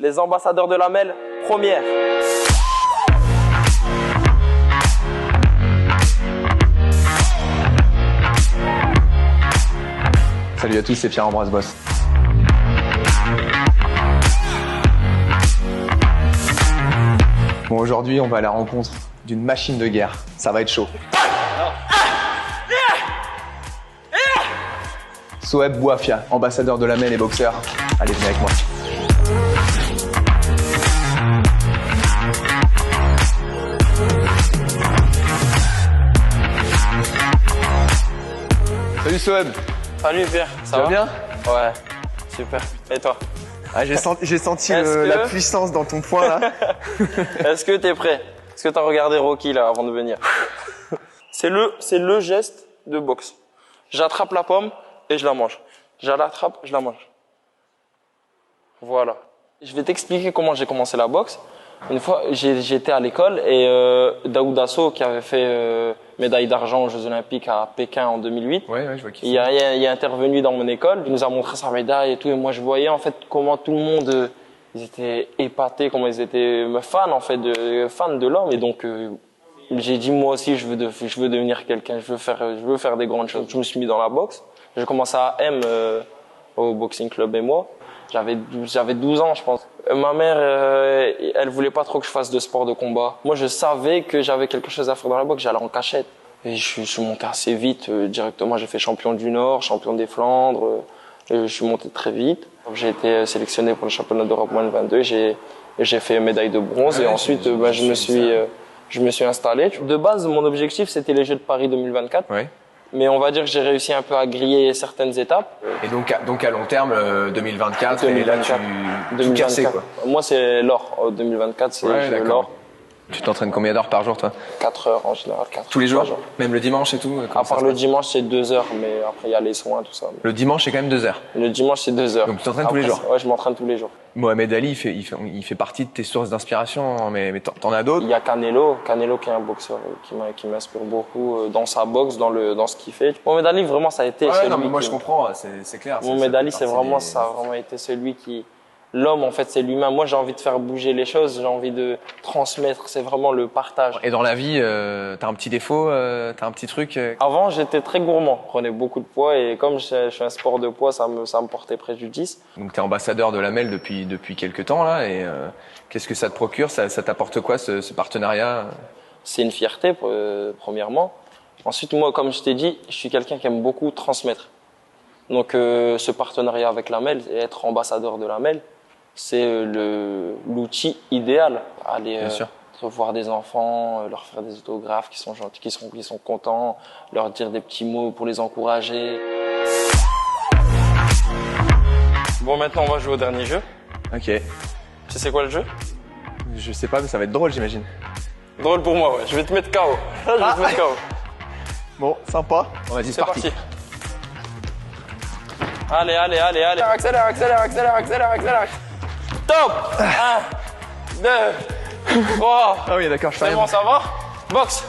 Les ambassadeurs de la MEL, première. Salut à tous, c'est Pierre-Ambroise Boss. Bon, aujourd'hui, on va à la rencontre d'une machine de guerre. Ça va être chaud. Soeb Bouafia, ambassadeur de la MEL et boxeur. Allez, venez avec moi. Salut Soeb. Salut Pierre, ça va bien? Ouais, super. Et toi? Ah, j'ai senti la puissance dans ton poing là. Est-ce que t'es prêt? Est-ce que t'as regardé Rocky là avant de venir? C'est le geste de boxe. J'attrape la pomme et je la mange. Je l'attrape, je la mange. Voilà. Je vais t'expliquer comment j'ai commencé la boxe. Une fois, j'étais à l'école et Daoud Asso, qui avait fait médaille d'argent aux Jeux Olympiques à Pékin en 2008, Ouais, je vois qui il est intervenu dans mon école. Il nous a montré sa médaille et tout. Et moi, je voyais en fait comment tout le monde, ils étaient épatés, comment ils étaient fans en fait, fans de l'homme. Et donc, j'ai dit moi aussi, je veux devenir quelqu'un. Je veux faire des grandes choses. Je me suis mis dans la boxe. J'ai commencé à M au Boxing Club et moi. J'avais 12 ans, je pense. Ma mère, elle voulait pas trop que je fasse de sport de combat. Moi, je savais que j'avais quelque chose à faire dans la boxe. J'allais en cachette. Et je suis monté assez vite. Directement, j'ai fait champion du Nord, champion des Flandres. Je suis monté très vite. J'ai été sélectionné pour le championnat d'Europe moins de 22. J'ai fait médaille de bronze. Et ensuite, je me suis installé. De base, mon objectif, c'était les Jeux de Paris 2024. Ouais. Mais on va dire que j'ai réussi un peu à griller certaines étapes. Et donc à long terme, 2024, et là tu cassais quoi. Moi c'est l'or. 2024 c'est l'or. Tu t'entraînes combien d'heures par jour toi? 4 heures en général. 4 Tous les jours? Même le dimanche et tout? À part le dimanche c'est 2 heures, mais après il y a les soins, tout ça. Le dimanche c'est quand même 2 heures? Le dimanche c'est 2 heures. Donc tu t'entraînes tous les jours? Ouais, je m'entraîne tous les jours. Mohamed Ali, il fait partie de tes sources d'inspiration, mais t'en as d'autres? Il y a Canelo qui est un boxeur qui m'inspire beaucoup dans sa boxe, dans ce qu'il fait. Mohamed Ali vraiment ça a été celui non, mais moi je comprends, c'est clair. Mohamed Ali ça a vraiment été celui qui... L'homme, en fait, c'est l'humain. Moi, j'ai envie de faire bouger les choses, j'ai envie de transmettre, c'est vraiment le partage. Et dans la vie, t'as un petit défaut, t'as un petit truc Avant, j'étais très gourmand, je prenais beaucoup de poids et comme je suis un sport de poids, ça me portait préjudice. Donc t'es ambassadeur de la MEL depuis quelques temps là, et qu'est-ce que ça te procure? Ça t'apporte quoi ce partenariat? C'est une fierté, premièrement. Ensuite, moi, comme je t'ai dit, je suis quelqu'un qui aime beaucoup transmettre. Donc, ce partenariat avec la MEL et être ambassadeur de la MEL, c'est l'outil idéal. Aller revoir des enfants, leur faire des autographes qui sont gentils, qui sont contents, leur dire des petits mots pour les encourager. Bon, maintenant on va jouer au dernier jeu. Ok. Tu sais c'est quoi le jeu? Je sais pas, mais ça va être drôle j'imagine. Drôle pour moi, ouais. Je vais te mettre KO. Je vais te mettre KO. Bon, sympa. On va dire c'est parti. Allez. Accélère. Top. 1, 2, 3. Ah oui, d'accord, je fais C'est bon, ça va? Boxe.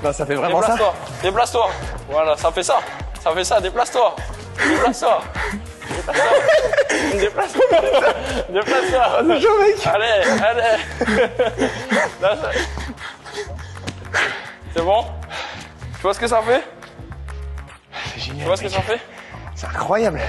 Non, ça fait vraiment ça. Déplace-toi. Voilà, ça fait ça. Déplace-toi. Ah, c'est chaud, mec. Allez. C'est bon? Tu vois ce que ça fait? C'est génial. Tu vois ce que ça fait? C'est incroyable.